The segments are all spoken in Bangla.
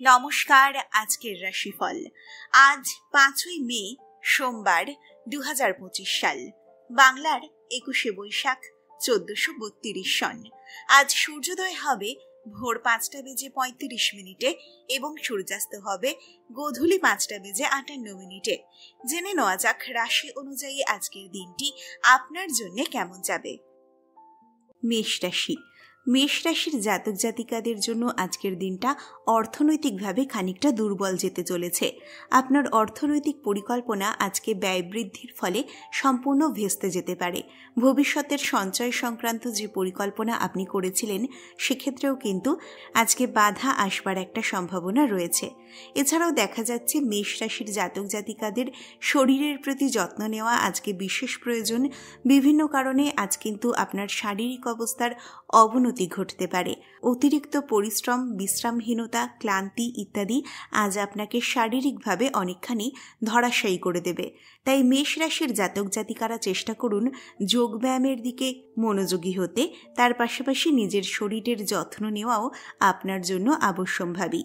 নমস্কার। আজকের রাশিফল আজ 5ই মে সোমবার 2025 সাল, বাংলার 21শে বৈশাখ 1432 সন। আজ সূর্যোদয় হবে ভোর 5:35 এবং সূর্যাস্ত হবে গোধূলি 5:58। জেনে নেওয়া যাক রাশি অনুযায়ী আজকের দিনটি আপনার জন্য কেমন যাবে। মেষ রাশি। মেষ রাশির জাতক জাতিকাদের জন্য আজকের দিনটা অর্থনৈতিকভাবে খানিকটা দুর্বল যেতে চলেছে। আপনার অর্থনৈতিক পরিকল্পনা আজকে ব্যয় বৃদ্ধির ফলে সম্পূর্ণ ভেস্তে যেতে পারে। ভবিষ্যতের সঞ্চয় সংক্রান্ত যে পরিকল্পনা আপনি করেছিলেন সেক্ষেত্রেও কিন্তু আজকে বাধা আসবার একটা সম্ভাবনা রয়েছে। এছাড়াও দেখা যাচ্ছে মেষ রাশির জাতক জাতিকাদের শরীরের প্রতি যত্ন নেওয়া আজকে বিশেষ প্রয়োজন। বিভিন্ন কারণে আজ কিন্তু আপনার শারীরিক অবস্থার অবনতি ঘটতে পারে। অতিরিক্ত পরিশ্রম, বিশ্রামহীনতা, ক্লান্তি ইত্যাদি আজ আপনাকে শারীরিকভাবে অনেকখানি ধরাশায়ী করে দেবে। তাই মেষ রাশির জাতক জাতিকারা চেষ্টা করুন যোগব্যায়ামের দিকে মনোযোগী হতে। তার পাশাপাশি নিজের শরীরের যত্ন নেওয়াও আপনার জন্য আবশ্যম্ভাবী।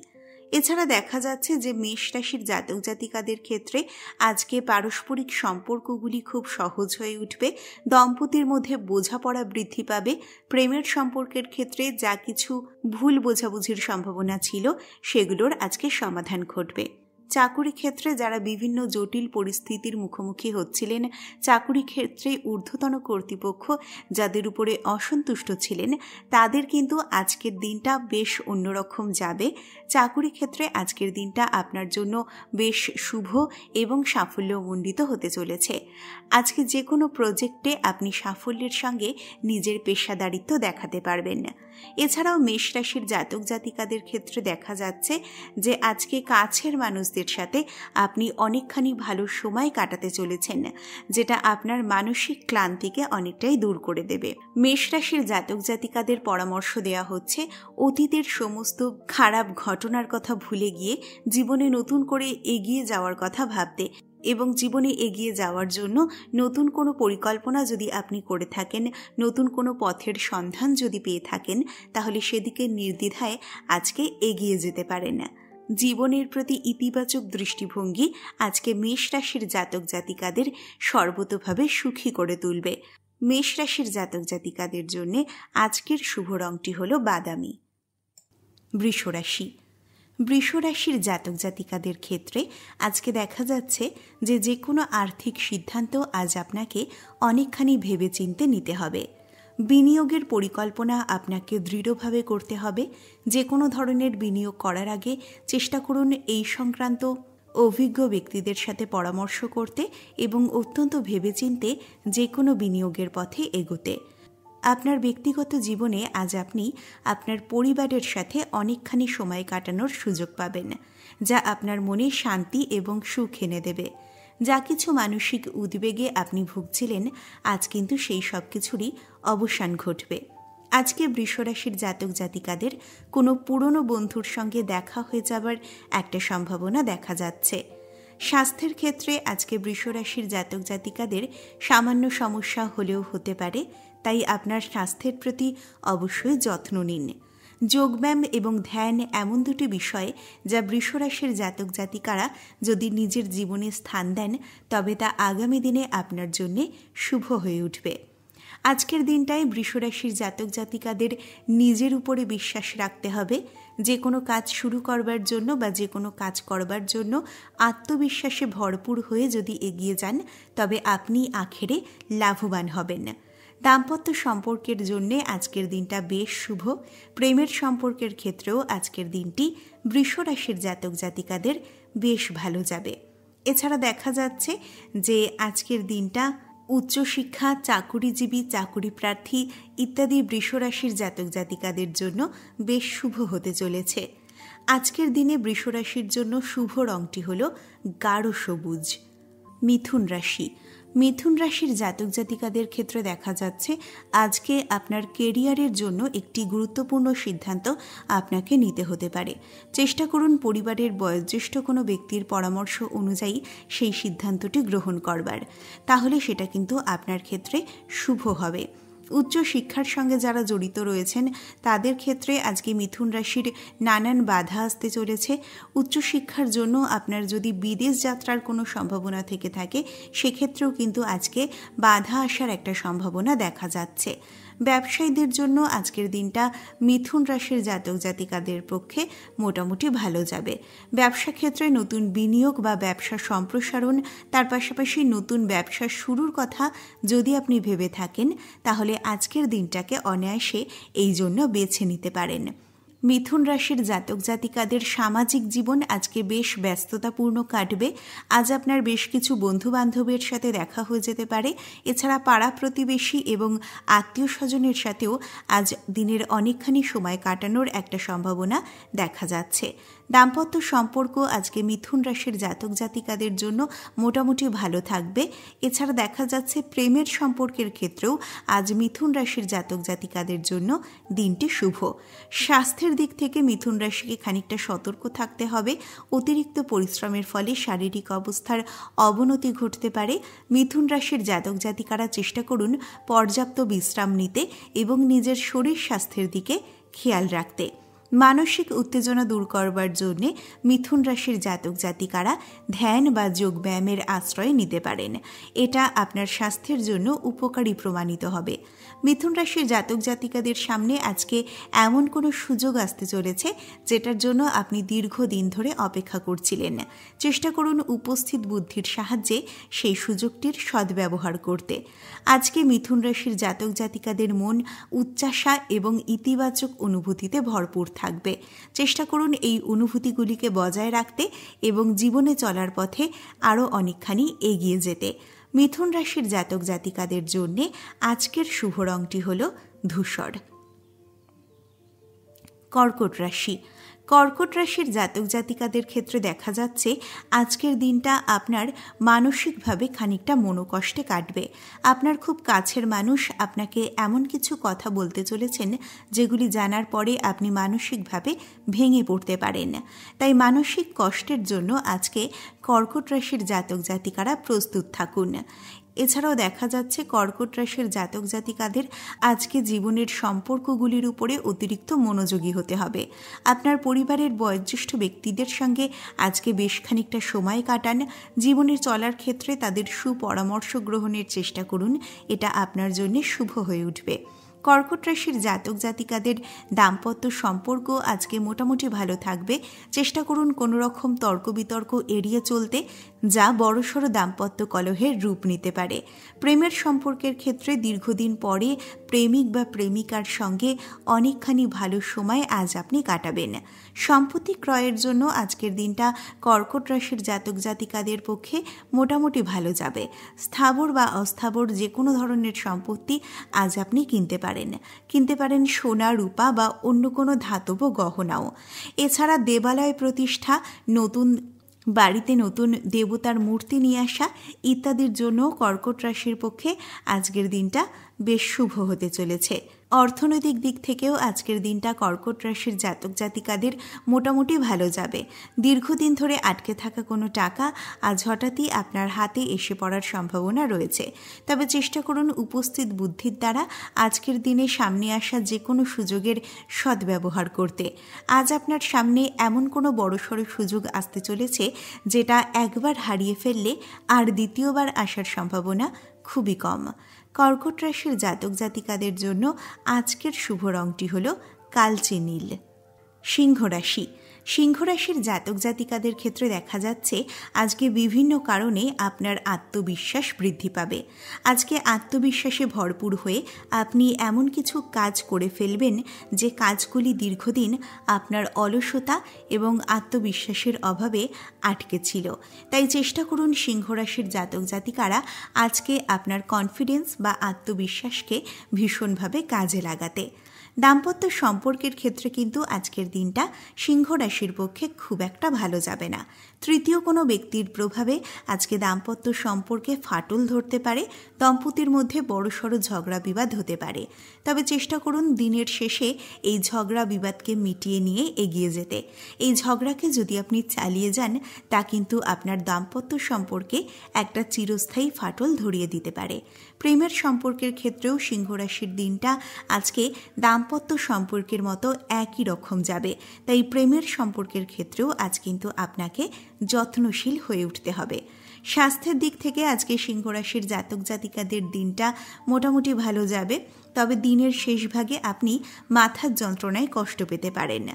এছাড়া দেখা যাচ্ছে যে মেষ রাশির জাতক জাতিকাদের ক্ষেত্রে আজকে পারস্পরিক সম্পর্কগুলি খুব সহজ হয়ে উঠবে। দম্পতির মধ্যে বোঝাপড়া বৃদ্ধি পাবে। প্রেমের সম্পর্কের ক্ষেত্রে যা কিছু ভুল বোঝাবুঝির সম্ভাবনা ছিল সেগুলোর আজকে সমাধান ঘটবে। চাকুরি ক্ষেত্রে যারা বিভিন্ন জটিল পরিস্থিতির মুখোমুখি হচ্ছিলেন, চাকুরি ক্ষেত্রে ঊর্ধ্বতন কর্তৃপক্ষ যাদের উপরে অসন্তুষ্ট ছিলেন, তাদের কিন্তু আজকের দিনটা বেশ অন্যরকম যাবে। চাকুরি ক্ষেত্রে আজকের দিনটা আপনার জন্য বেশ শুভ এবং সাফল্যমণ্ডিত হতে চলেছে। আজকে যে কোনো প্রজেক্টে আপনি সাফল্যের সঙ্গে নিজের পেশাদারিত্ব দেখাতে পারবেন। এছাড়াও মেষ রাশির জাতক জাতিকাদের ক্ষেত্রে দেখা যাচ্ছে যে আজকে কাছের মানুষদের সাথে আপনি অনেকখানি ভালো সময় কাটাতে চলেছেন, যেটা আপনার মানসিক ক্লান্তিকে অনেকটাই দূর করে দেবে। মেষ রাশির জাতক জাতিকাদের পরামর্শ দেওয়া হচ্ছে অতীতের সমস্ত খারাপ ঘটনার কথা ভুলে গিয়ে জীবনে নতুন করে এগিয়ে যাওয়ার কথা ভাবতে এবং জীবনে এগিয়ে যাওয়ার জন্য নতুন কোনো পরিকল্পনা যদি আপনি করে থাকেন, নতুন কোনো পথের সন্ধান যদি পেয়ে থাকেন, তাহলে সেদিকে নির্দ্বিধায় আজকে এগিয়ে যেতে পারেন। জীবনের প্রতি ইতিবাচক দৃষ্টিভঙ্গি আজকে মেষ রাশির জাতক জাতিকাদের সর্বতোভাবে সুখী করে তুলবে। মেষ রাশির জাতক জাতিকাদের জন্য আজকের শুভ রংটি হল বাদামি। বৃষ রাশি। বৃষ রাশির জাতক জাতিকাদের ক্ষেত্রে আজকে দেখা যাচ্ছে যে কোনো আর্থিক সিদ্ধান্ত আজ আপনাকে অনেকখানি ভেবেচিন্তে নিতে হবে। বিনিয়োগের পরিকল্পনা আপনাকে দৃঢ়ভাবে করতে হবে। যে কোনো ধরনের বিনিয়োগ করার আগে চেষ্টা করুন এই সংক্রান্ত অভিজ্ঞ ব্যক্তিদের সাথে পরামর্শ করতে এবং অত্যন্ত ভেবেচিন্তে যে কোনো বিনিয়োগের পথে এগোতে। আপনার ব্যক্তিগত জীবনে আজ আপনি আপনার পরিবারের সাথে অনেকখানি সময় কাটানোর সুযোগ পাবেন, যা আপনার মনে শান্তি এবং সুখ এনে দেবে। যা কিছু মানসিক উদ্বেগে আপনি ভুগছিলেন, আজ কিন্তু সেই সব কিছুরই অবসান ঘটবে। আজকে বৃষ রাশির জাতক জাতিকাদের কোনো পুরনো বন্ধুর সঙ্গে দেখা হয়ে যাবার একটা সম্ভাবনা দেখা যাচ্ছে। স্বাস্থ্যের ক্ষেত্রে আজকে বৃষ রাশির জাতক জাতিকাদের সামান্য সমস্যা হলেও হতে পারে, তাই আপনার স্বাস্থ্যের প্রতি অবশ্যই যত্ন নিন। যোগব্যায়াম এবং ধ্যান এমন দুটি বিষয় যা বৃষ রাশির জাতক জাতিকারা যদি নিজের জীবনে স্থান দেন, তবে তা আগামী দিনে আপনার জন্য শুভ হয়ে উঠবে। আজকের দিনটায় বৃষ রাশির জাতক জাতিকাদের নিজের উপরে বিশ্বাস রাখতে হবে। যে কোনো কাজ শুরু করবার জন্য বা যে কোনো কাজ করবার জন্য আত্মবিশ্বাসে ভরপুর হয়ে যদি এগিয়ে যান, তবে আপনি আখেরে লাভবান হবেন। দাম্পত্য সম্পর্কের জন্যে আজকের দিনটা বেশ শুভ। প্রেমের সম্পর্কের ক্ষেত্রেও আজকের দিনটি বৃষ রাশির জাতক জাতিকাদের বেশ ভালো যাবে। এছাড়া দেখা যাচ্ছে যে আজকের দিনটা উচ্চশিক্ষা, চাকুরিজীবী, চাকুরি প্রার্থী ইত্যাদি বৃষ রাশির জাতক জাতিকাদের জন্য বেশ শুভ হতে চলেছে। আজকের দিনে বৃষ রাশির জন্য শুভ রংটি হল গাঢ় সবুজ। মিথুন রাশি। মিথুন রাশির জাতক জাতিকাদের ক্ষেত্রে দেখা যাচ্ছে আজকে আপনার কেরিয়ারের জন্য একটি গুরুত্বপূর্ণ সিদ্ধান্ত আপনাকে নিতে হতে পারে। চেষ্টা করুন পরিবারের বয়োজ্যেষ্ঠ কোনো ব্যক্তির পরামর্শ অনুযায়ী সেই সিদ্ধান্তটি গ্রহণ করবার, তাহলে সেটা কিন্তু আপনার ক্ষেত্রে শুভ হবে। উচ্চ শিক্ষার সঙ্গে যারা জড়িত রয়েছেন তাদের ক্ষেত্রে আজকে মিথুন রাশির নানান বাধা আসতে চলেছে। উচ্চশিক্ষার জন্য আপনার যদি বিদেশ যাত্রার কোনো সম্ভাবনা থেকে থাকে সেক্ষেত্রেও কিন্তু আজকে বাধা আসার একটা সম্ভাবনা দেখা যাচ্ছে। ব্যবসায়ীদের জন্য আজকের দিনটা মিথুন রাশির জাতক জাতিকাদের পক্ষে মোটামুটি ভালো যাবে। ব্যবসা ক্ষেত্রে নতুন বিনিয়োগ বা ব্যবসা সম্প্রসারণ, তার পাশাপাশি নতুন ব্যবসা শুরুর কথা যদি আপনি ভেবে থাকেন তাহলে আজকের দিনটাকে অনায়াসে এই জন্য বেছে নিতে পারেন। মিথুন রাশির জাতক জাতিকাদের সামাজিক জীবন আজকে বেশ ব্যস্ততাপূর্ণ কাটবে। আজ আপনার বেশ কিছু বন্ধু বান্ধবের সাথে দেখা হয়ে যেতে পারে। এছাড়া পাড়া প্রতিবেশী এবং আত্মীয় স্বজনের সাথেও আজ দিনের অনেকখানি সময় কাটানোর একটা সম্ভাবনা দেখা যাচ্ছে। দাম্পত্য সম্পর্ক আজকে মিথুন রাশির জাতক জাতিকাদের জন্য মোটামুটি ভালো থাকবে। এছাড়া দেখা যাচ্ছে প্রেমের সম্পর্কের ক্ষেত্রেও আজ মিথুন রাশির জাতক জাতিকাদের জন্য দিনটি শুভ। স্বাস্থ্যের দিক থেকে মিথুন রাশিকে খানিকটা সতর্ক থাকতে হবে। অতিরিক্ত পরিশ্রমের ফলে শারীরিক অবস্থার অবনতি ঘটতে পারে। মিথুন রাশির জাতক জাতিকারা চেষ্টা করুন পর্যাপ্ত বিশ্রাম নিতে এবং নিজের শরীর স্বাস্থ্যের দিকে খেয়াল রাখতে। মানসিক উত্তেজনা দূর করবার জন্যে মিথুন রাশির জাতক জাতিকারা ধ্যান বা যোগব্যায়ামের আশ্রয় নিতে পারেন। এটা আপনার স্বাস্থ্যের জন্য উপকারী প্রমাণিত হবে। মিথুন রাশির জাতক জাতিকাদের সামনে আজকে এমন কোনো সুযোগ আসতে চলেছে যেটার জন্য আপনি দীর্ঘদিন ধরে অপেক্ষা করছিলেন। চেষ্টা করুন উপস্থিত বুদ্ধির সাহায্যে সেই সুযোগটির সদ্ব্যবহার করতে। আজকে মিথুন রাশির জাতক জাতিকাদের মন উচ্চাশা এবং ইতিবাচক অনুভূতিতে ভরপুর থাকবে। চেষ্টা করুন এই অনুভূতিগুলিকে বজায় রাখতে এবং জীবনে চলার পথে আরও অনেকখানি এগিয়ে যেতে। মিথুন রাশির জাতক জাতিকাদের জন্য আজকের শুভ রংটি হল ধূসর। কর্কট রাশি। কর্কট রাশির জাতক জাতিকাদের ক্ষেত্রে দেখা যাচ্ছে আজকের দিনটা আপনার মানসিকভাবে খানিকটা মনোকষ্টে কাটবে। আপনার খুব কাছের মানুষ আপনাকে এমন কিছু কথা বলতে চলেছেন যেগুলি জানার পরে আপনি মানসিকভাবে ভেঙে পড়তে পারেন। তাই মানসিক কষ্টের জন্য আজকে কর্কট রাশির জাতক জাতিকারা প্রস্তুত থাকুন। এছাড়াও দেখা যাচ্ছে কর্কট রাশির জাতক জাতিকাদের আজকে জীবনের সম্পর্কগুলির উপরে অতিরিক্ত মনোযোগী হতে হবে। আপনার পরিবারের বয়োজ্যেষ্ঠ ব্যক্তিদের সঙ্গে আজকে বেশ খানিকটা সময় কাটান। জীবনে চলার ক্ষেত্রে তাদের সুপরামর্শ গ্রহণের চেষ্টা করুন, এটা আপনার জন্য শুভ হয়ে উঠবে। কর্কট রাশির জাতক জাতিকাদের দাম্পত্য সম্পর্ক আজকে মোটামুটি ভালো থাকবে। চেষ্টা করুন কোনো রকম তর্ক বিতর্ক এড়িয়ে চলতে, যা বড়সড় দাম্পত্য কলহের রূপ নিতে পারে। প্রেমের সম্পর্কের ক্ষেত্রে দীর্ঘদিন পরে প্রেমিক বা প্রেমিকার সঙ্গে অনেকখানি ভালো সময় আজ আপনি কাটাবেন। সম্পত্তি ক্রয়ের জন্য আজকের দিনটা কর্কট রাশির জাতক জাতিকাদের পক্ষে মোটামুটি ভালো যাবে। স্থাবর বা অস্থাবর যে কোনো ধরনের সম্পত্তি আজ আপনি কিনতে পারেন সোনা, রূপা বা অন্য কোনো ধাতব গহনাও। এছাড়া দেবালয় প্রতিষ্ঠা, নতুন বাড়িতে নতুন দেবতার মূর্তি নিয়ে আসা ইত্যাদির জন্য কর্কট রাশির পক্ষে আজকের দিনটা বেশ শুভ হতে চলেছে। অর্থনৈতিক দিক থেকেও আজকের দিনটা কর্কট রাশির জাতক জাতিকাদের মোটামুটি ভালো যাবে। দীর্ঘদিন ধরে আটকে থাকা কোনো টাকা আজ হঠাৎই আপনার হাতে এসে পড়ার সম্ভাবনা রয়েছে। তবে চেষ্টা করুন উপস্থিত বুদ্ধির দ্বারা আজকের দিনে সামনে আসা যে কোনো সুযোগের সদ্ব্যবহার করতে। আজ আপনার সামনে এমন কোনো বড়সড় সুযোগ আসতে চলেছে যেটা একবার হারিয়ে ফেললে আর দ্বিতীয়বার আসার সম্ভাবনা খুবই কম। কর্কট রাশির জাতক জাতিকাদের জন্য আজকের শুভ রংটি হল কালচে নীল। সিংহ রাশি। সিংহ রাশির জাতক জাতিকাদের ক্ষেত্রে দেখা যাচ্ছে আজকে বিভিন্ন কারণে আপনার আত্মবিশ্বাস বৃদ্ধি পাবে। আজকে আত্মবিশ্বাসে ভরপুর হয়ে আপনি এমন কিছু কাজ করে ফেলবেন যে কাজগুলি দীর্ঘদিন আপনার অলসতা এবং আত্মবিশ্বাসের অভাবে আটকে ছিল। তাই চেষ্টা করুন সিংহ রাশির জাতক জাতিকারা আজকে আপনার কনফিডেন্স বা আত্মবিশ্বাসকে ভীষণভাবে কাজে লাগাতে। দাম্পত্য সম্পর্কের ক্ষেত্রে কিন্তু আজকের দিনটা সিংহ রাশির পক্ষে খুব একটা ভালো যাবে না। তৃতীয় কোনো ব্যক্তির প্রভাবে আজকে দাম্পত্য সম্পর্কে ফাটল ধরতে পারে, দম্পতির মধ্যে বড়সড় ঝগড়া বিবাদ হতে পারে। তবে চেষ্টা করুন দিনের শেষে এই ঝগড়া বিবাদকে মিটিয়ে নিয়ে এগিয়ে যেতে। এই ঝগড়াকে যদি আপনি চালিয়ে যান, তা কিন্তু আপনার দাম্পত্য সম্পর্কে একটা চিরস্থায়ী ফাটল ধরিয়ে দিতে পারে। প্রেমের সম্পর্কের ক্ষেত্রেও সিংহ রাশির দিনটা আজকে দাম্পত্য সম্পর্কের মতো একই রকম যাবে। তাই প্রেমের সম্পর্কের ক্ষেত্রেও আজ কিন্তু আপনাকে যত্নশীল হয়ে উঠতে হবে। স্বাস্থ্যের দিক থেকে আজকে সিংহ রাশির জাতক জাতিকাদের দিনটা মোটামুটি ভালো যাবে। তবে দিনের শেষ ভাগে আপনি মাথার যন্ত্রণায় কষ্ট পেতে পারেন।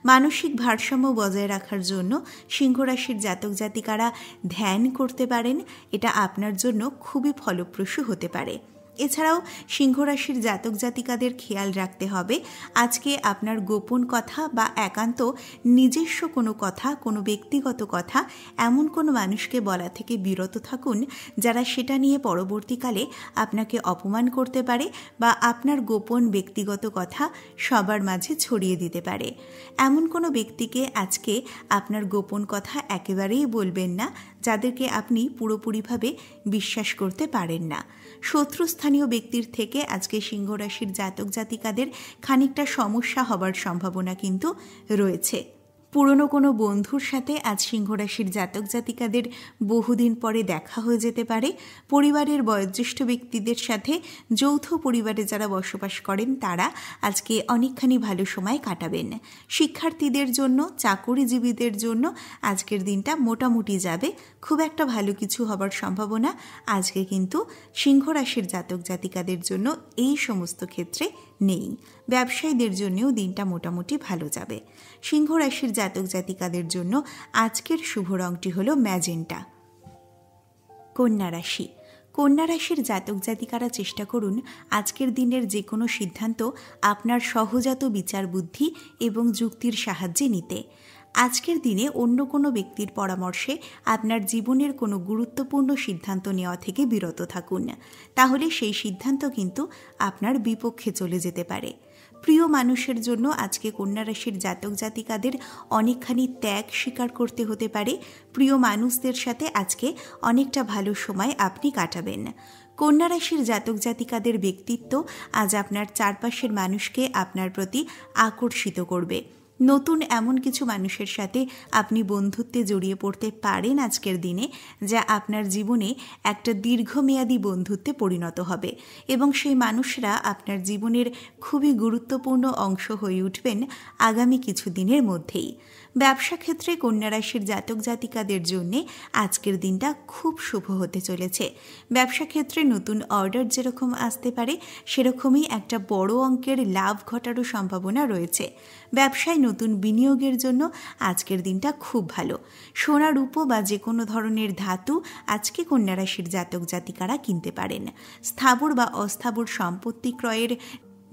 মানসিক ভারসাম্য বজায় রাখার জন্য সিংহ রাশির জাতক জাতিকারা ধ্যান করতে পারেন। এটা আপনার জন্য খুবই ফলপ্রসূ হতে পারে। এছাড়াও সিংহ রাশির জাতক জাতিকাদের খেয়াল রাখতে হবে আজকে আপনার গোপন কথা বা একান্ত নিজস্ব কোনো কথা, কোনো ব্যক্তিগত কথা এমন কোনো মানুষকে বলা থেকে বিরত থাকুন যারা সেটা নিয়ে পরবর্তীকালে আপনাকে অপমান করতে পারে বা আপনার গোপন ব্যক্তিগত কথা সবার মাঝে ছড়িয়ে দিতে পারে। এমন কোনো ব্যক্তিকে আজকে আপনার গোপন কথা একেবারেই বলবেন না যাদেরকে আপনি পুরোপুরিভাবে বিশ্বাস করতে পারেন না। শত্রুস্থানীয় ব্যক্তির থেকে আজকে সিংহ রাশির জাতক জাতিকাদের খানিকটা সমস্যা হবার সম্ভাবনা কিন্তু রয়েছে। পুরনো কোনো বন্ধুর সাথে আজ সিংহ রাশির জাতক জাতিকাদের বহুদিন পরে দেখা হয়ে যেতে পারে। পরিবারের বয়োজ্যেষ্ঠ ব্যক্তিদের সাথে যৌথ পরিবারে যারা বসবাস করেন তারা আজকে অনেকখানি ভালো সময় কাটাবেন। শিক্ষার্থীদের জন্য, চাকরিজীবীদের জন্য আজকের দিনটা মোটামুটি যাবে। খুব একটা ভালো কিছু হবার সম্ভাবনা আজকে কিন্তু সিংহ রাশির জাতক জাতিকাদের জন্য এই সমস্ত ক্ষেত্রে নেই। ব্যবসায়ীদের জন্যও দিনটা মোটামুটি ভালো যাবে। সিংহ রাশির জাতক জাতিকাদের জন্য আজকের শুভ রংটি হলো ম্যাজেন্টা। কন্যা রাশি। কন্যা রাশির জাতক জাতিকারা চেষ্টা করুন আজকের দিনের যে কোনো সিদ্ধান্ত আপনার সহজাত বিচার বুদ্ধি এবং যুক্তির সাহায্যে নিতে। আজকের দিনে অন্য কোনো ব্যক্তির পরামর্শে আপনার জীবনের কোনো গুরুত্বপূর্ণ সিদ্ধান্ত নেওয়া থেকে বিরত থাকুন, তাহলে সেই সিদ্ধান্ত কিন্তু আপনার বিপক্ষে চলে যেতে পারে। প্রিয় মানুষের জন্য আজকে কন্যা রাশির জাতক জাতিকাদের অনেকখানি ত্যাগ স্বীকার করতে হতে পারে। প্রিয় মানুষদের সাথে আজকে অনেকটা ভালো সময় আপনি কাটাবেন। কন্যা রাশির জাতক জাতিকাদের ব্যক্তিত্ব আজ আপনার চারপাশের মানুষকে আপনার প্রতি আকর্ষিত করবে। নতুন এমন কিছু মানুষের সাথে আপনি বন্ধুত্বে জড়িয়ে পড়তে পারেন আজকের দিনে, যা আপনার জীবনে একটা দীর্ঘমেয়াদী বন্ধুত্বে পরিণত হবে এবং সেই মানুষরা আপনার জীবনের খুবই গুরুত্বপূর্ণ অংশ হয়ে উঠবেন আগামী কিছু দিনের মধ্যেই। ব্যবসা ক্ষেত্রে কন্যা রাশির জাতক জাতিকাদের জন্যে আজকের দিনটা খুব শুভ হতে চলেছে। ব্যবসা ক্ষেত্রে নতুন অর্ডার যেরকম আসতে পারে সেরকমই একটা বড় অঙ্কের লাভ ঘটারও সম্ভাবনা রয়েছে। ব্যবসায় নতুন বিনিয়োগের জন্য আজকের দিনটা খুব ভালো। সোনা রূপো বা যে কোনো ধরনের ধাতু আজকে কন্যা রাশির জাতক জাতিকারা কিনতে পারেন। স্থাবর বা অস্থাবর সম্পত্তি ক্রয়ের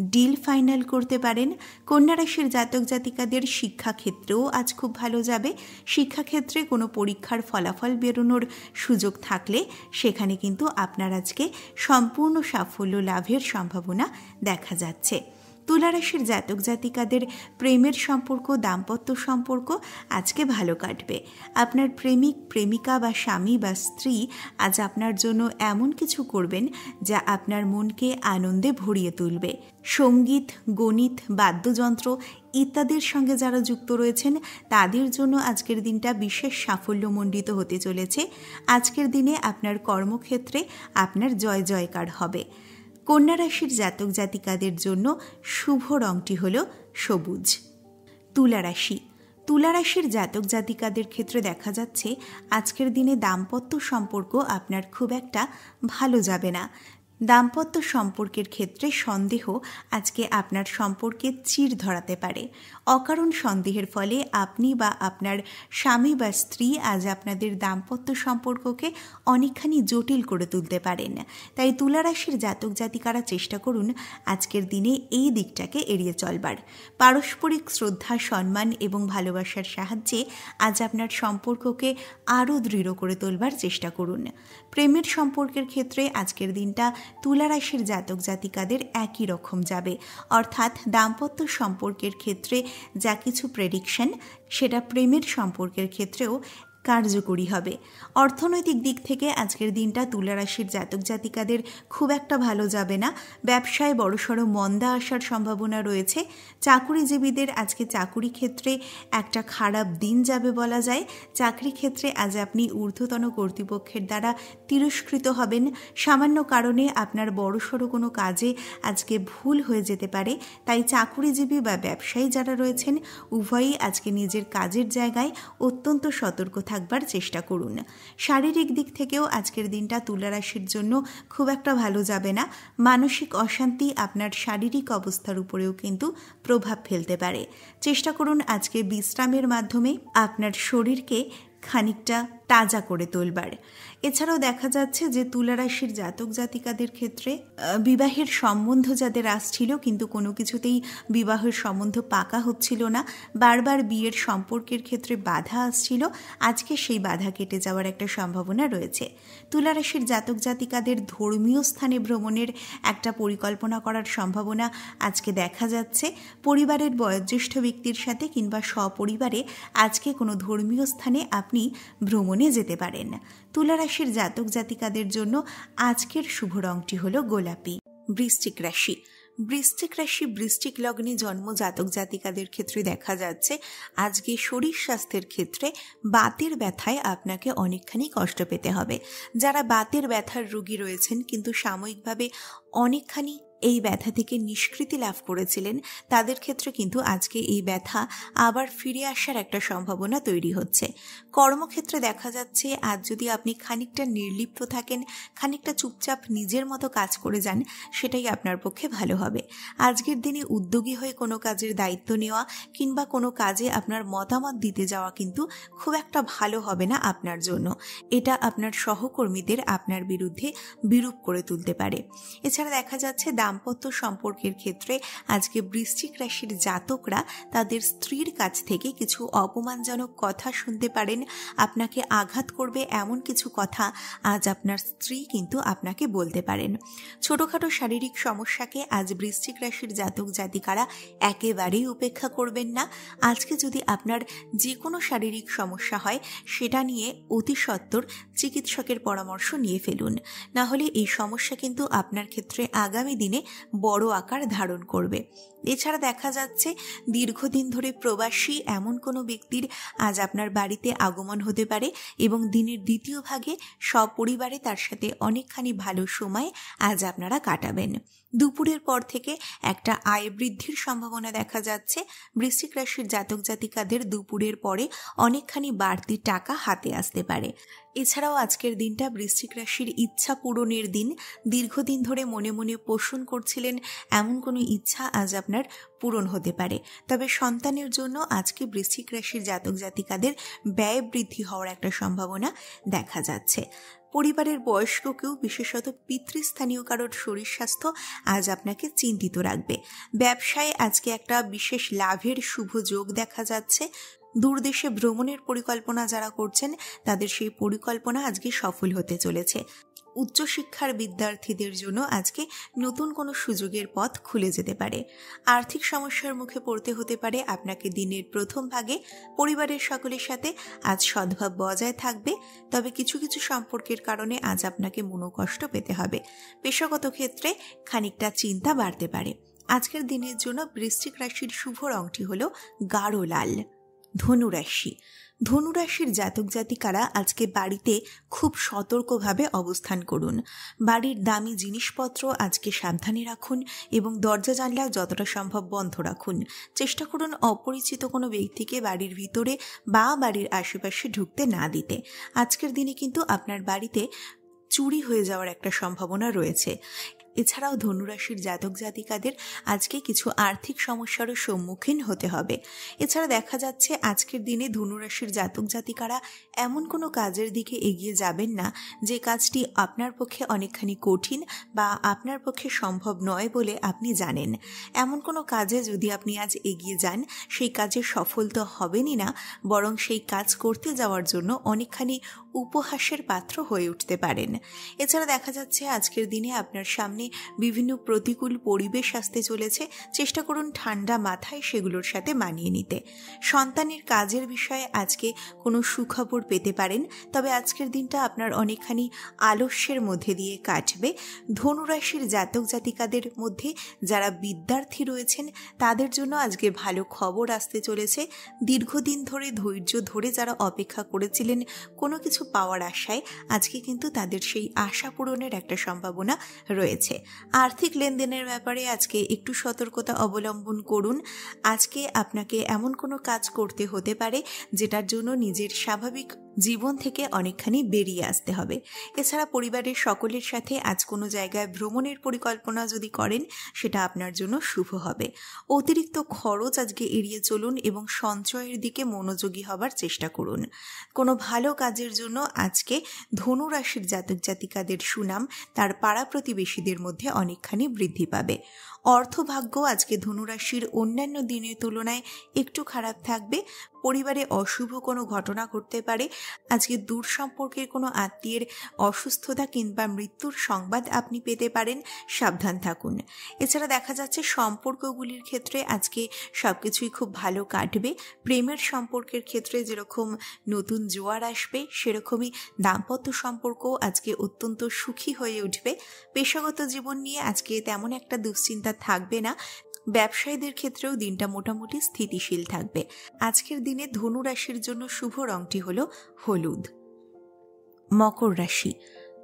ডিল ফাইনাল করতে পারেন। কন্যা রাশির জাতক জাতিকাদের শিক্ষাক্ষেত্রেও আজ খুব ভালো যাবে। শিক্ষাক্ষেত্রে কোনো পরীক্ষার ফলাফল বেরোনোর সুযোগ থাকলে সেখানে কিন্তু আপনার আজকে সম্পূর্ণ সাফল্য লাভের সম্ভাবনা দেখা যাচ্ছে। তুলা রাশির জাতক জাতিকাদের প্রেমের সম্পর্ক, দাম্পত্য সম্পর্ক আজকে ভালো কাটবে। আপনার প্রেমিক, প্রেমিকা বা স্বামী বা স্ত্রী আজ আপনার জন্য এমন কিছু করবেন যা আপনার মনকে আনন্দে ভরিয়ে তুলবে। সঙ্গীত, গণিত, বাদ্যযন্ত্র ইত্যাদির সঙ্গে যারা যুক্ত রয়েছেন তাদের জন্য আজকের দিনটা বিশেষ সাফল্যমণ্ডিত হতে চলেছে। আজকের দিনে আপনার কর্মক্ষেত্রে আপনার জয় জয়কার হবে। কন্যা রাশির জাতক জাতিকাদের জন্য শুভ রংটি হল সবুজ। তুলা রাশি। তুলা রাশির জাতক জাতিকাদের ক্ষেত্রে দেখা যাচ্ছে আজকের দিনে দাম্পত্য সম্পর্ক আপনার খুব একটা ভালো যাবে না। দাম্পত্য সম্পর্কের ক্ষেত্রে সন্দেহ আজকে আপনার সম্পর্কে চির ধরাতে পারে। অকারণ সন্দেহের ফলে আপনি বা আপনার স্বামী বা স্ত্রী আজ আপনাদের দাম্পত্য সম্পর্ককে অনেকখানি জটিল করে তুলতে পারেন। তাই তুলা রাশির জাতক জাতিকারা চেষ্টা করুন আজকের দিনে এই দিকটাকে এড়িয়ে চলবার। পারস্পরিক শ্রদ্ধা, সম্মান এবং ভালোবাসার সাহায্যে আজ আপনার সম্পর্ককে আরও দৃঢ় করে তোলবার চেষ্টা করুন। প্রেমের সম্পর্কের ক্ষেত্রে আজকের দিনটা তুলা রাশির জাতক জাতিকাদের একই রকম যাবে, অর্থাৎ দাম্পত্য সম্পর্কের ক্ষেত্রে যা কিছু প্রেডিকশন সেটা প্রেমের সম্পর্কের ক্ষেত্রেও কার্যকরী হবে। অর্থনৈতিক দিক থেকে আজকের দিনটা তুলা রাশির জাতক জাতিকাদের খুব একটা ভালো যাবে না। ব্যবসায় বড়সড় মন্দা আসার সম্ভাবনা রয়েছে। চাকুরিজীবীদের আজকে চাকুরি ক্ষেত্রে একটা খারাপ দিন যাবে বলা যায়। চাকরি ক্ষেত্রে আজ আপনি ঊর্ধ্বতন কর্তৃপক্ষের দ্বারা তিরস্কৃত হবেন। সামান্য কারণে আপনার বড়সড় কোনো কাজে আজকে ভুল হয়ে যেতে পারে। তাই চাকুরিজীবী বা ব্যবসায়ী যারা রয়েছেন উভয়ই আজকে নিজের কাজের জায়গায় অত্যন্ত সতর্ক থাকবার চেষ্টা করুন। শারীরিক দিক থেকেও আজকের দিনটা তুলা রাশির জন্য খুব একটা ভালো যাবে না। মানসিক অশান্তি আপনার শারীরিক অবস্থার উপরেও কিন্তু প্রভাব ফেলতে পারে। চেষ্টা করুন আজকে বিশ্রামের মাধ্যমে আপনার শরীরকে খানিকটা তাজা করে তোলবার। এছাড়াও দেখা যাচ্ছে যে তুলা রাশির জাতক জাতিকাদের ক্ষেত্রে বিবাহের সম্বন্ধ যাদের আসছিল কিন্তু কোনো কিছুতেই বিবাহের সম্বন্ধ পাকা হচ্ছিল না, বারবার বিয়ের সম্পর্কের ক্ষেত্রে বাধা আসছিল, আজকে সেই বাধা কেটে যাওয়ার একটা সম্ভাবনা রয়েছে। তুলা রাশির জাতক জাতিকাদের ধর্মীয় স্থানে ভ্রমণের একটা পরিকল্পনা করার সম্ভাবনা আজকে দেখা যাচ্ছে। পরিবারের বয়োজ্যেষ্ঠ ব্যক্তির সাথে কিংবা সপরিবারে আজকে কোনো ধর্মীয় স্থানে আপনি ভ্রমণে যেতে পারেন। তুলা রাশির জাতক জাতিকাদের জন্য আজকের শুভ রংটি হলো গোলাপি। বৃশ্চিক রাশি। বৃশ্চিক রাশি বৃশ্চিক লগ্নে জন্ম জাতক জাতিকাদের ক্ষেত্রে দেখা যাচ্ছে আজকে শরীর স্বাস্থ্যের ক্ষেত্রে বাতের ব্যথায় আপনাকে অনেকখানি কষ্ট পেতে হবে। যারা বাতের ব্যথার রোগী রয়েছেন কিন্তু সাময়িকভাবে অনেকখানি এই ব্যথা থেকে নিষ্কৃতি লাভ করেছিলেন, তাদের ক্ষেত্রে কিন্তু আজকে এই ব্যথা আবার ফিরে আসার একটা সম্ভাবনা তৈরি হচ্ছে। কর্মক্ষেত্রে দেখা যাচ্ছে আজ যদি আপনি খানিকটা নির্লিপ্ত থাকেন, খানিকটা চুপচাপ নিজের মতো কাজ করে যান, সেটাই আপনার পক্ষে ভালো হবে। আজকের দিনে উদ্যোগী হয়ে কোনো কাজের দায়িত্ব নেওয়া কিংবা কোনো কাজে আপনার মতামত দিতে যাওয়া কিন্তু খুব একটা ভালো হবে না আপনার জন্য। এটা আপনার সহকর্মীদের আপনার বিরুদ্ধে বিরূপ করে তুলতে পারে। এছাড়া দেখা যাচ্ছে দাম্পত্য সম্পর্কের ক্ষেত্রে আজকে বৃশ্চিক রাশির জাতকরা তাদের স্ত্রীর কাছ থেকে কিছু অপমানজনক কথা শুনতে পারেন। আপনাকে আঘাত করবে এমন কিছু কথা আজ আপনার স্ত্রী কিন্তু আপনাকে বলতে পারেন। ছোটখাটো শারীরিক সমস্যাকে আজ বৃশ্চিক রাশির জাতক জাতিকারা একেবারেই উপেক্ষা করবেন না। আজকে যদি আপনার যে কোনো শারীরিক সমস্যা হয় সেটা নিয়ে অতি সত্বর চিকিৎসকের পরামর্শ নিয়ে ফেলুন, না হলে এই সমস্যা কিন্তু আপনার ক্ষেত্রে আগামী দিনে বড় আকার ধারণ করবে। এছাড়া দেখা যাচ্ছে দীর্ঘদিন ধরে প্রবাসী এমন কোনো ব্যক্তির আজ আপনার বাড়িতে আগমন হতে পারে এবং দিনের দ্বিতীয় ভাগে সপরিবারে তার সাথে অনেকখানি ভালো সময় আজ আপনারা কাটাবেন। দুপুরের পর থেকে একটা আয় বৃদ্ধির সম্ভাবনা দেখা যাচ্ছে। বৃশ্চিক রাশির জাতক জাতিকাদের দুপুরের পরে অনেকখানি বাড়তি টাকা হাতে আসতে পারে। এছাড়াও আজকের দিনটা বৃশ্চিক রাশির ইচ্ছা পূরণের দিন। দীর্ঘদিন ধরে মনে মনে পোষণ করছিলেন এমন কোনো ইচ্ছা আজ আপনার পূরণ হতে পারে। তবে সন্তানের জন্য আজকে বৃশ্চিক রাশির জাতক জাতিকাদের ব্যয় বৃদ্ধি হওয়ার একটা সম্ভাবনা দেখা যাচ্ছে। পরিবারের বয়স্ক কেউ, বিশেষত পিতৃস্থানীয় কারোর শরীর স্বাস্থ্য আজ আপনাকে চিন্তিত রাখবে। ব্যবসায় আজকে একটা বিশেষ লাভের শুভ যোগ দেখা যাচ্ছে। দূরদেশে ভ্রমণের পরিকল্পনা যারা করছেন তাদের সেই পরিকল্পনা আজকে সফল হতে চলেছে। উচ্চশিক্ষার বিদ্যার্থীদের জন্য আজকে নতুন কোনো সুযোগের পথ খুলে যেতে পারে। আর্থিক সমস্যার মুখে পড়তে হতে পারে আপনাকে দিনের প্রথম ভাগে। পরিবারের সকলের সাথে আজ সদ্ভাব বজায় থাকবে, তবে কিছু কিছু সম্পর্কের কারণে আজ আপনাকে মনোকষ্ট পেতে হবে। পেশাগত ক্ষেত্রে খানিকটা চিন্তা বাড়তে পারে। আজকের দিনের জন্য বৃশ্চিক রাশির শুভ রংটি হলো গাঢ় লাল। ধনুরাশি। ধনুরাশির জাতক জাতিকারা আজকে বাড়িতে খুব সতর্কভাবে অবস্থান করুন। বাড়ির দামি জিনিসপত্র আজকে সাবধানে রাখুন এবং দরজা জানলা যতটা সম্ভব বন্ধ রাখুন। চেষ্টা করুন অপরিচিত কোনো ব্যক্তিকে বাড়ির ভিতরে বা বাড়ির আশেপাশে ঢুকতে না দিতে। আজকের দিনে কিন্তু আপনার বাড়িতে চুরি হয়ে যাওয়ার একটা সম্ভাবনা রয়েছে। এছাড়াও ধনুরাশির জাতক জাতিকাদের আজকে কিছু আর্থিক সমস্যারও সম্মুখীন হতে হবে। এছাড়া দেখা যাচ্ছে আজকের দিনে ধনুরাশির জাতক জাতিকারা এমন কোনো কাজের দিকে এগিয়ে যাবেন না যে কাজটি আপনার পক্ষে অনেকখানি কঠিন বা আপনার পক্ষে সম্ভব নয় বলে আপনি জানেন। এমন কোনো কাজে যদি আপনি আজ এগিয়ে যান, সেই কাজে সফল তো হবেনই না, বরং সেই কাজ করতে যাওয়ার জন্য অনেকখানি উপহাসের পাত্র হয়ে উঠতে পারেন। এছাড়া দেখা যাচ্ছে আজকের দিনে আপনার সামনে বিভিন্ন প্রতিকূল পরিবেশ আসতে চলেছে। চেষ্টা করুন ঠান্ডা মাথায় সেগুলোর সাথে মানিয়ে নিতে। সন্তানের কাজের বিষয়ে আজকে কোনো সুখবর পেতে পারেন, তবে আজকের দিনটা আপনার অনেকখানি আলস্যের মধ্যে দিয়ে কাটবে। ধনুরাশির জাতক জাতিকাদের মধ্যে যারা বিদ্যার্থী রয়েছেন তাদের জন্য আজকে ভালো খবর আসতে চলেছে। দীর্ঘদিন ধরে ধৈর্য ধরে যারা অপেক্ষা করেছিলেন কোনো কিছু পাওয়ার আশায়, আজকে কিন্তু তাদের সেই আশা পূরণের একটা সম্ভাবনা রয়েছে। আর্থিক লেনদেনের ব্যাপারে আজকে একটু সতর্কতা অবলম্বন করুন। আজকে আপনাকে এমন কোনো কাজ করতে হতে পারে যেটার জন্য নিজের স্বাভাবিক জীবন থেকে অনেকখানি বেরিয়ে আসতে হবে। এছাড়া পরিবারের সকলের সাথে আজ কোনো জায়গায় ভ্রমণের পরিকল্পনা যদি করেন, সেটা আপনার জন্য শুভ হবে। অতিরিক্ত খরচ আজকে এড়িয়ে চলুন এবং সঞ্চয়ের দিকে মনোযোগী হবার চেষ্টা করুন। কোনো ভালো কাজের জন্য আজকে ধনুরাশির জাতক জাতিকাদের সুনাম তার পাড়া প্রতিবেশীদের মধ্যে অনেকখানি বৃদ্ধি পাবে। অর্থভাগ্য আজকে ধনুরাশির অন্যান্য দিনের তুলনায় একটু খারাপ থাকবে। পরিবারে অশুভ কোনো ঘটনা ঘটতে পারে। আজকে দূর সম্পর্কের কোনো আত্মীয়ের অসুস্থতা কিংবা মৃত্যুর সংবাদ আপনি পেতে পারেন, সাবধান থাকুন। এছাড়া দেখা যাচ্ছে সম্পর্কগুলির ক্ষেত্রে আজকে সবকিছুই খুব ভালো কাটবে। প্রেমের সম্পর্কের ক্ষেত্রে যেরকম নতুন জোয়ার আসবে, সেরকমই দাম্পত্য সম্পর্ক আজকে অত্যন্ত সুখী হয়ে উঠবে। পেশাগত জীবন নিয়ে আজকে তেমন একটা দুশ্চিন্তা থাকবে না। ব্যবসায়ীদের ক্ষেত্রেও দিনটা মোটামুটি স্থিতিশীল থাকবে। আজকের দিনে ধনু রাশির জন্য শুভ রংটি হলো হলুদ। মকর রাশি।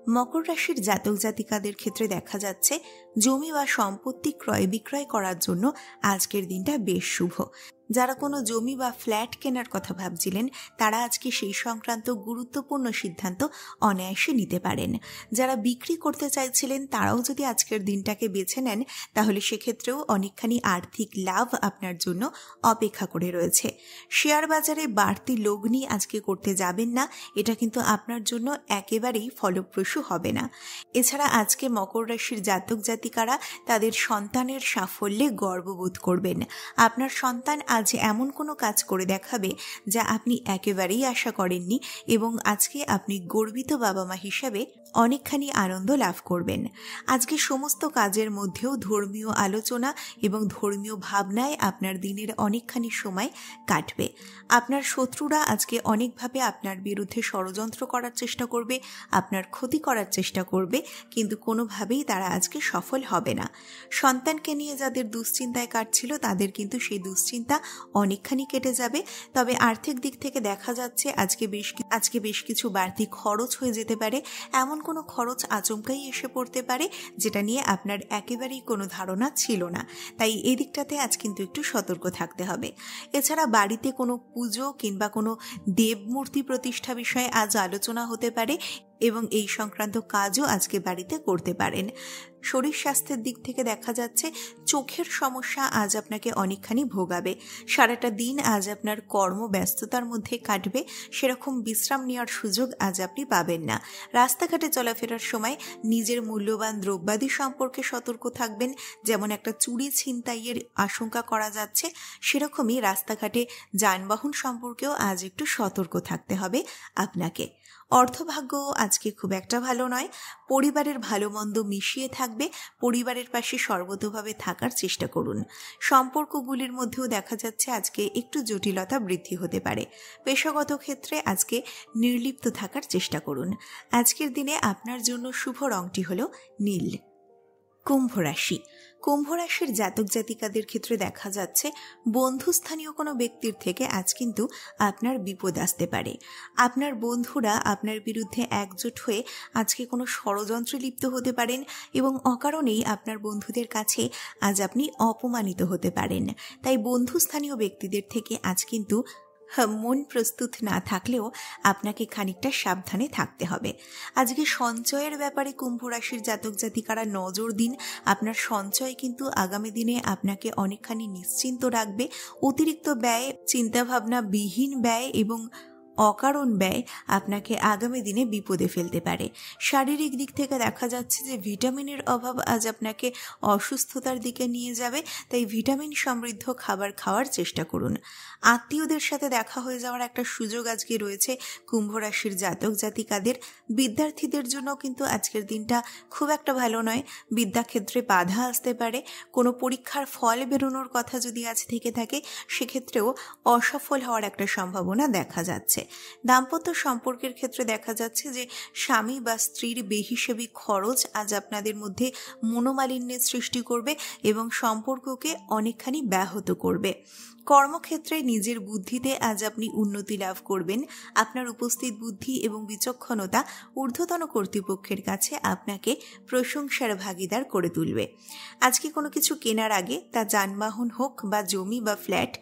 মকর রাশির জাতক জাতিকাদের ক্ষেত্রে দেখা যাচ্ছে জমি বা সম্পত্তি ক্রয় বিক্রয় করার জন্য আজকের দিনটা বেশ শুভ। যারা কোনো জমি বা ফ্ল্যাট কেনার কথা ভাবছিলেন তারা আজকে সেই সংক্রান্ত গুরুত্বপূর্ণ সিদ্ধান্ত অনায়াসে নিতে পারেন। যারা বিক্রি করতে চাইছিলেন তারাও যদি আজকের দিনটাকে বেছে নেন, তাহলে সেক্ষেত্রেও অনেকখানি আর্থিক লাভ আপনার জন্য অপেক্ষা করে রয়েছে। শেয়ার বাজারে বাড়তি লগ্নি আজকে করতে যাবেন না, এটা কিন্তু আপনার জন্য একেবারেই ফলপ্রসূ হবে না। এছাড়া আজকে মকর রাশির জাতক জাতিকারা তাদের সন্তানের সাফল্যে গর্ববোধ করবেন। আপনার সন্তান আজ এমন কোনো কাজ করে দেখাবে যা আপনি একেবারেই আশা করেননি, এবং আজকে আপনি গর্বিত বাবা মা হিসাবে অনেকখানি আনন্দ লাভ করবেন। আজকে সমস্ত কাজের মধ্যেও ধর্মীয় আলোচনা এবং ধর্মীয় ভাবনায় আপনার দিনের অনেকখানি সময় কাটবে। আপনার শত্রুরা আজকে অনেকভাবে আপনার বিরুদ্ধে ষড়যন্ত্র করার চেষ্টা করবে, আপনার ক্ষতি করার চেষ্টা করবে, কিন্তু কোনোভাবেই তারা আজকে সফল হবে না। সন্তানকে নিয়ে যাদের দুশ্চিন্তায় কাটছিল তাদের কিন্তু সেই দুশ্চিন্তা অনেকখানি কেটে যাবে। তবে আর্থিক দিক থেকে দেখা যাচ্ছে আজকে বেশ কিছু বাড়তি খরচ হয়ে যেতে পারে। এমন কোনো খরচ আচমকাই এসে পড়তে পারে যেটা নিয়ে আপনার একেবারেই কোনো ধারণা ছিল না, তাই এই দিকটাতে আজ কিন্তু একটু সতর্ক থাকতে হবে। এছাড়া বাড়িতে কোনো পুজো কিংবা কোনো দেবমূর্তি প্রতিষ্ঠা বিষয়ে আজ আলোচনা হতে পারে এবং এই সংক্রান্ত কাজও আজকে বাড়িতে করতে পারেন। শরীর স্বাস্থ্যের দিক থেকে দেখা যাচ্ছে চোখের সমস্যা আজ আপনাকে অনেকখানি ভোগাবে। সারাটা দিন আজ আপনার কর্মব্যস্ততার মধ্যে কাটবে, সেরকম বিশ্রাম নেওয়ার সুযোগ আজ আপনি পাবেন না। রাস্তাঘাটে চলাফেরার সময় নিজের মূল্যবান দ্রব্যাদি সম্পর্কে সতর্ক থাকবেন। যেমন একটা চুরি ছিনতাইয়ের আশঙ্কা করা যাচ্ছে, সেরকমই রাস্তাঘাটে যানবাহন সম্পর্কেও আজ একটু সতর্ক থাকতে হবে আপনাকে। অর্থভাগ্য আজকে খুব একটা ভালো নয়। পরিবারের ভালো মন্দ মিশিয়ে থাকবে, পরিবারের পাশে সর্বতোভাবে থাকার চেষ্টা করুন। সম্পর্কগুলির মধ্যেও দেখা যাচ্ছে আজকে একটু জটিলতা বৃদ্ধি হতে পারে। পেশাগত ক্ষেত্রে আজকে নির্লিপ্ত থাকার চেষ্টা করুন। আজকের দিনে আপনার জন্য শুভ রংটি হলো নীল। কুম্ভ রাশি। কুম্ভ রাশির জাতক জাতিকাদের ক্ষেত্রে দেখা যাচ্ছে বন্ধুস্থানীয় কোনো ব্যক্তির থেকে আজ কিন্তু আপনার বিপদ আসতে পারে। আপনার বন্ধুরা আপনার বিরুদ্ধে একজোট হয়ে আজকে কোনো ষড়যন্ত্রে লিপ্ত হতে পারেন এবং অকারণেই আপনার বন্ধুদের কাছে আজ আপনি অপমানিত হতে পারেন। তাই বন্ধুস্থানীয় ব্যক্তিদের থেকে আজ কিন্তু মন প্রস্তুত না থাকলেও আপনাকে খানিকটা সাবধানে থাকতে হবে। আজকে সঞ্চয়ের ব্যাপারে কুম্ভ রাশির জাতক জাতিকারা নজর দিন। আপনার সঞ্চয় কিন্তু আগামী দিনে আপনাকে অনেকখানি নিশ্চিন্ত রাখবে। অতিরিক্ত ব্যয়, চিন্তাভাবনা বিহীন ব্যয় এবং অকারণ ব্যয় আপনাকে আগামী দিনে বিপদে ফেলতে পারে। শারীরিক দিক থেকে দেখা যাচ্ছে যে ভিটামিনের অভাব আজ আপনাকে অসুস্থতার দিকে নিয়ে যাবে, তাই ভিটামিন সমৃদ্ধ খাবার খাওয়ার চেষ্টা করুন। আত্মীয়দের সাথে দেখা হয়ে যাওয়ার একটা সুযোগ আজকে রয়েছে কুম্ভ রাশির জাতক জাতিকাদের। বিদ্যার্থীদের জন্য কিন্তু আজকের দিনটা খুব একটা ভালো নয়। বিদ্যাক্ষেত্রে বাধা আসতে পারে। কোনো পরীক্ষার ফল বেরোনোর কথা যদি আজ থেকে থাকে সেক্ষেত্রেও অসফল হওয়ার একটা সম্ভাবনা দেখা যাচ্ছে। দাম্পত্য সম্পর্কের ক্ষেত্রে দেখা যাচ্ছে যে স্বামী বা স্ত্রীর বেহিসেবি খরচ আজ আপনাদের মধ্যে মনোমালিন্যের সৃষ্টি করবে এবং সম্পর্ককে অনেকখানি ব্যাহত করবে। কর্মক্ষেত্রে নিজের বুদ্ধিতে আজ আপনি উন্নতি লাভ করবেন। আপনার উপস্থিত বুদ্ধি এবং বিচক্ষণতা ঊর্ধ্বতন কর্তৃপক্ষের কাছে আপনাকে প্রশংসার ভাগিদার করে তুলবে। আজকে কোনো কিছু কেনার আগে তা যানবাহন হোক বা জমি বা ফ্ল্যাট,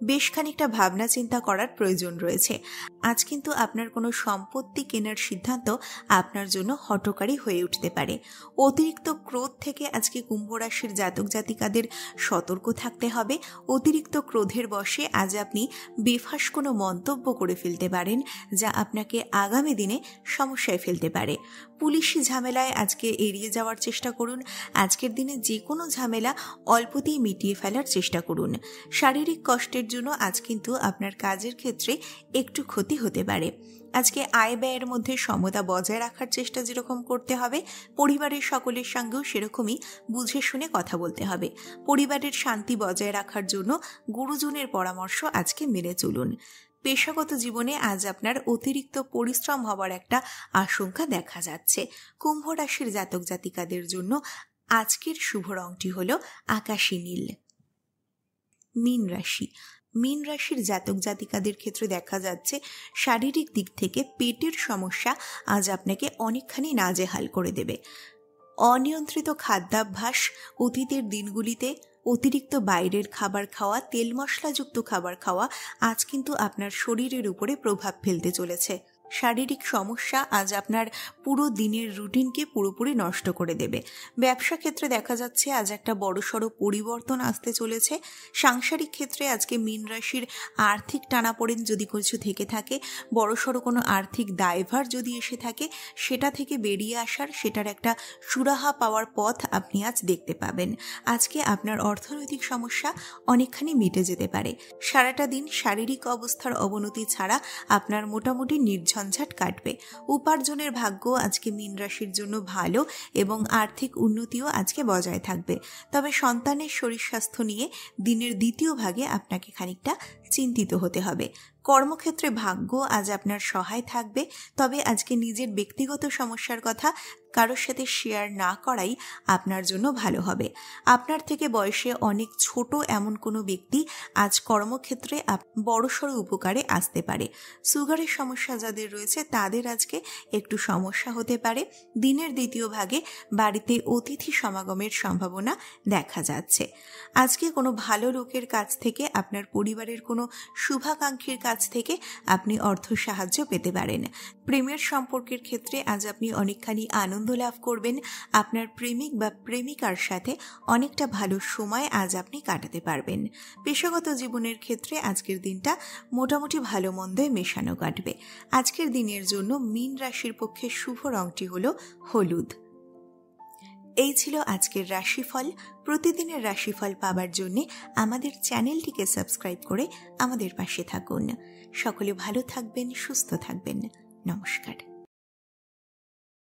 বেশ খানিকটা ভাবনা চিন্তা করার প্রয়োজন রয়েছে। আজ কিন্তু আপনার কোনো সম্পত্তি কেনার সিদ্ধান্ত আপনার জন্য হঠকারী হয়ে উঠতে পারে। অতিরিক্ত ক্রোধ থেকে আজকে কুম্ভ রাশির জাতক জাতিকাদের সতর্ক থাকতে হবে। অতিরিক্ত ক্রোধের বশে আজ আপনি বেফাঁস কোনো মন্তব্য করে ফেলতে পারেন, যা আপনাকে আগামী দিনে সমস্যায় ফেলতে পারে। পুলিশি ঝামেলায় আজকে এড়িয়ে যাওয়ার চেষ্টা করুন। আজকের দিনে যে কোনো ঝামেলা অল্পতেই মিটিয়ে ফেলার চেষ্টা করুন। শারীরিক কষ্টের জন্য আজ কিন্তু আপনার কাজের ক্ষেত্রে একটু ক্ষতি হতে পারে। আজকে আয় ব্যয়ের মধ্যে সমতা বজায় রাখার চেষ্টা যেরকম করতে হবে, পরিবারের সকলের সঙ্গেও সেরকমই বুঝে শুনে কথা বলতে হবে। পরিবারের শান্তি বজায় রাখার জন্য গুরুজনের পরামর্শ আজকে মেনে চলুন। পেশাগত জীবনে আজ আপনার অতিরিক্ত পরিশ্রম হওয়ার একটা আশঙ্কা দেখা যাচ্ছে। কুম্ভ রাশির জাতক জাতিকাদের জন্য আজকের শুভ রংটি হল আকাশী নীল। মীন রাশি। মীন রাশির জাতক জাতিকাদের ক্ষেত্রে দেখা যাচ্ছে শারীরিক দিক থেকে পেটের সমস্যা আজ আপনাকে অনেকখানি নাজেহাল করে দেবে। অনিয়ন্ত্রিত খাদ্যাভ্যাস, অতীতের দিনগুলিতে অতিরিক্ত বাইরের খাবার খাওয়া, তেল মশলাযুক্ত খাবার খাওয়া আজ কিন্তু আপনার শরীরের উপরে প্রভাব ফেলতে চলেছে। শারীরিক সমস্যা আজ আপনার পুরো দিনের রুটিনকে পুরোপুরি নষ্ট করে দেবে। ব্যবসা ক্ষেত্রে দেখা যাচ্ছে আজ একটা বড়সড় পরিবর্তন আসতে চলেছে। সাংসারিক ক্ষেত্রে আজকে মীন রাশির আর্থিক টানাপোড়েন যদি কিছু থেকে থাকে, বড়সড় কোনো আর্থিক দায়ভার যদি এসে থাকে, সেটা থেকে বেরিয়ে আসার, সেটার একটা সুরাহা পাওয়ার পথ আপনি আজ দেখতে পাবেন। আজকে আপনার অর্থনৈতিক সমস্যা অনেকখানি মিটে যেতে পারে। সারাটা দিন শারীরিক অবস্থার অবনতি ছাড়া আপনার মোটামুটি ঝঞ্ঝাট কাটবে। উপার্জনের ভাগ্য আজকে মীন রাশির জন্য ভালো এবং আর্থিক উন্নতিও আজকে বজায় থাকবে। তবে সন্তানের শরীর স্বাস্থ্য নিয়ে দিনের দ্বিতীয় ভাগে আপনাকে খানিকটা চিন্তিত হতে হবে। কর্মক্ষেত্রে ভাগ্য আজ আপনার সহায় থাকবে, তবে আজকে নিজের ব্যক্তিগত সমস্যার কথা কারোর সাথে শেয়ার না করাই আপনার জন্য ভালো হবে। আপনার থেকে বয়সে অনেক ছোট এমন কোনো ব্যক্তি আজ কর্মক্ষেত্রে বড়সড় উপকারে আসতে পারে। সুগারের সমস্যা যাদের রয়েছে তাদের আজকে একটু সমস্যা হতে পারে। দিনের দ্বিতীয় ভাগে বাড়িতে অতিথি সমাগমের সম্ভাবনা দেখা যাচ্ছে। আজকে কোনো ভালো লোকের কাছ থেকে, আপনার পরিবারের কোনো শুভাকাঙ্ক্ষীর কাছ থেকে আপনি অর্থ সাহায্য পেতে পারেন। প্রেমের সম্পর্কের ক্ষেত্রে আজ আপনি অনেকখানি আনন্দ লাভ করবেন। আপনার প্রেমিক বা প্রেমিকার সাথে অনেকটা ভালো সময় আজ আপনি কাটাতে পারবেন। পেশাগত জীবনের ক্ষেত্রে আজকের দিনটা মোটামুটি ভালো মন্দয় মেশানো কাটবে। আজকের দিনের জন্য মীন রাশির পক্ষে শুভ রংটি হলো হলুদ। এই ছিল আজকের রাশিফল। প্রতিদিনের রাশিফল পাবার জন্য আমাদের চ্যানেলটিকে সাবস্ক্রাইব করে আমাদের পাশে থাকুন। সকলে ভালো থাকবেন, সুস্থ থাকবেন। নমস্কার।